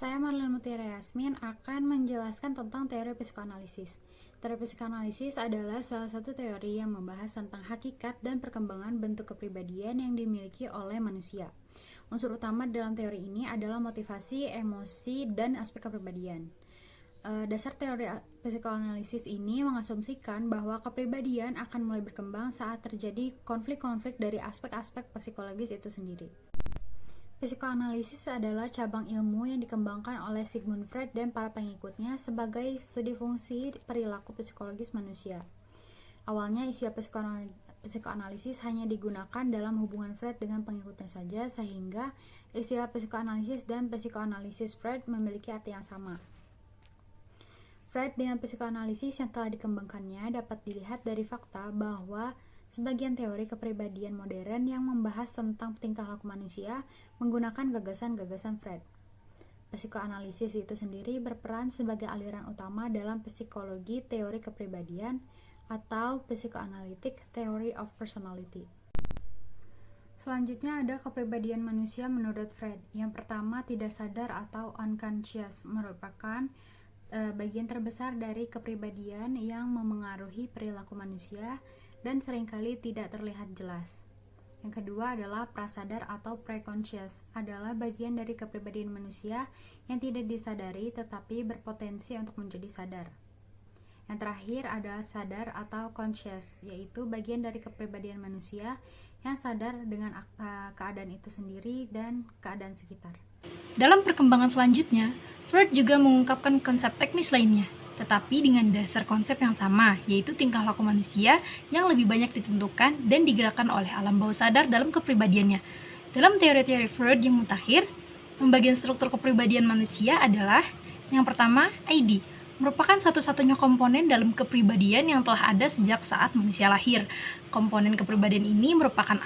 Saya Marlene Mutiara Yasmin akan menjelaskan tentang teori psikoanalisis. Teori psikoanalisis adalah salah satu teori yang membahas tentang hakikat dan perkembangan bentuk kepribadian yang dimiliki oleh manusia. Unsur utama dalam teori ini adalah motivasi, emosi, dan aspek kepribadian. Dasar teori psikoanalisis ini mengasumsikan bahwa kepribadian akan mulai berkembang saat terjadi konflik-konflik dari aspek-aspek psikologis itu sendiri. Psikoanalisis adalah cabang ilmu yang dikembangkan oleh Sigmund Freud dan para pengikutnya sebagai studi fungsi perilaku psikologis manusia. Awalnya istilah psikoanalisis hanya digunakan dalam hubungan Freud dengan pengikutnya saja, sehingga istilah psikoanalisis dan psikoanalisis Freud memiliki arti yang sama. Freud dengan psikoanalisis yang telah dikembangkannya dapat dilihat dari fakta bahwa sebagian teori kepribadian modern yang membahas tentang tingkah laku manusia menggunakan gagasan-gagasan Freud. Psikoanalisis itu sendiri berperan sebagai aliran utama dalam psikologi teori kepribadian atau psychoanalytic theory of personality. Selanjutnya ada kepribadian manusia menurut Freud. Yang pertama, tidak sadar atau unconscious merupakan bagian terbesar dari kepribadian yang memengaruhi perilaku manusia dan seringkali tidak terlihat jelas. Yang kedua adalah prasadar atau preconscious, adalah bagian dari kepribadian manusia yang tidak disadari tetapi berpotensi untuk menjadi sadar. Yang terakhir adalah sadar atau conscious, yaitu bagian dari kepribadian manusia yang sadar dengan keadaan itu sendiri dan keadaan sekitar. Dalam perkembangan selanjutnya, Freud juga mengungkapkan konsep teknis lainnya, tetapi dengan dasar konsep yang sama, yaitu tingkah laku manusia yang lebih banyak ditentukan dan digerakkan oleh alam bawah sadar dalam kepribadiannya. Dalam teori-teori Freud yang mutakhir, pembagian struktur kepribadian manusia adalah yang pertama, ID, merupakan satu-satunya komponen dalam kepribadian yang telah ada sejak saat manusia lahir. Komponen kepribadian ini merupakan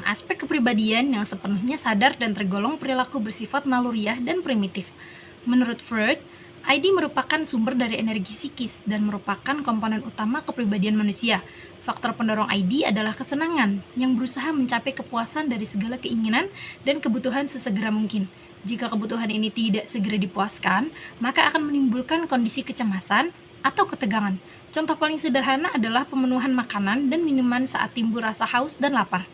aspek kepribadian yang sepenuhnya sadar dan tergolong perilaku bersifat naluriah dan primitif. Menurut Freud, ID merupakan sumber dari energi psikis dan merupakan komponen utama kepribadian manusia. Faktor pendorong ID adalah kesenangan yang berusaha mencapai kepuasan dari segala keinginan dan kebutuhan sesegera mungkin. Jika kebutuhan ini tidak segera dipuaskan, maka akan menimbulkan kondisi kecemasan atau ketegangan. Contoh paling sederhana adalah pemenuhan makanan dan minuman saat timbul rasa haus dan lapar.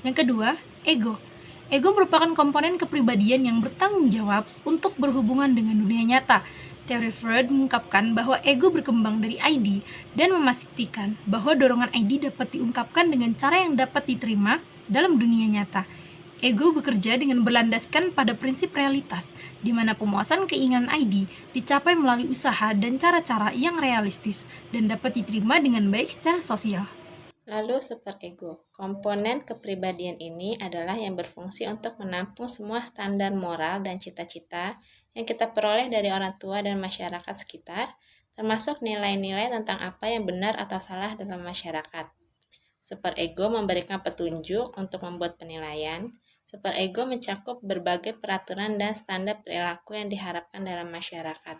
Yang kedua, ego. Ego merupakan komponen kepribadian yang bertanggung jawab untuk berhubungan dengan dunia nyata. Teori Freud mengungkapkan bahwa ego berkembang dari ID dan memastikan bahwa dorongan ID dapat diungkapkan dengan cara yang dapat diterima dalam dunia nyata. Ego bekerja dengan berlandaskan pada prinsip realitas, di mana pemuasan keinginan ID dicapai melalui usaha dan cara-cara yang realistis dan dapat diterima dengan baik secara sosial. Lalu superego. Komponen kepribadian ini adalah yang berfungsi untuk menampung semua standar moral dan cita-cita yang kita peroleh dari orang tua dan masyarakat sekitar, termasuk nilai-nilai tentang apa yang benar atau salah dalam masyarakat. Superego memberikan petunjuk untuk membuat penilaian. Superego mencakup berbagai peraturan dan standar perilaku yang diharapkan dalam masyarakat.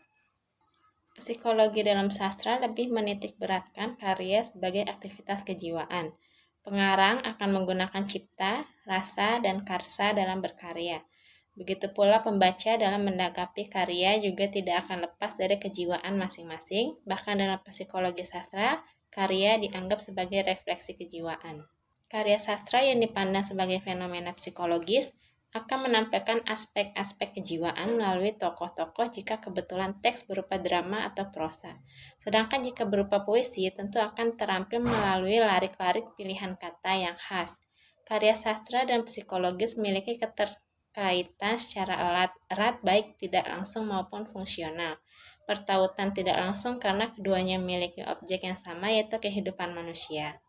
Psikologi dalam sastra lebih menitikberatkan karya sebagai aktivitas kejiwaan. Pengarang akan menggunakan cipta, rasa, dan karsa dalam berkarya. Begitu pula pembaca dalam menanggapi karya juga tidak akan lepas dari kejiwaan masing-masing. Bahkan dalam psikologi sastra, karya dianggap sebagai refleksi kejiwaan. Karya sastra yang dipandang sebagai fenomena psikologis akan menampilkan aspek-aspek kejiwaan melalui tokoh-tokoh jika kebetulan teks berupa drama atau prosa. Sedangkan jika berupa puisi, tentu akan terampil melalui larik-larik pilihan kata yang khas. Karya sastra dan psikologis memiliki keterkaitan secara erat baik tidak langsung maupun fungsional. Pertautan tidak langsung karena keduanya memiliki objek yang sama, yaitu kehidupan manusia.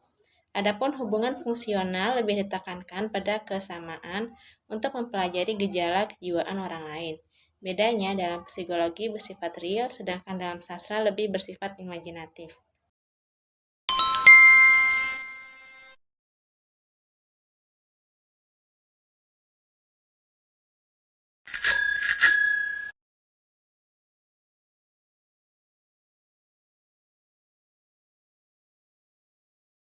Adapun hubungan fungsional lebih ditekankan pada kesamaan untuk mempelajari gejala kejiwaan orang lain. Bedanya dalam psikologi bersifat real, sedangkan dalam sastra lebih bersifat imajinatif.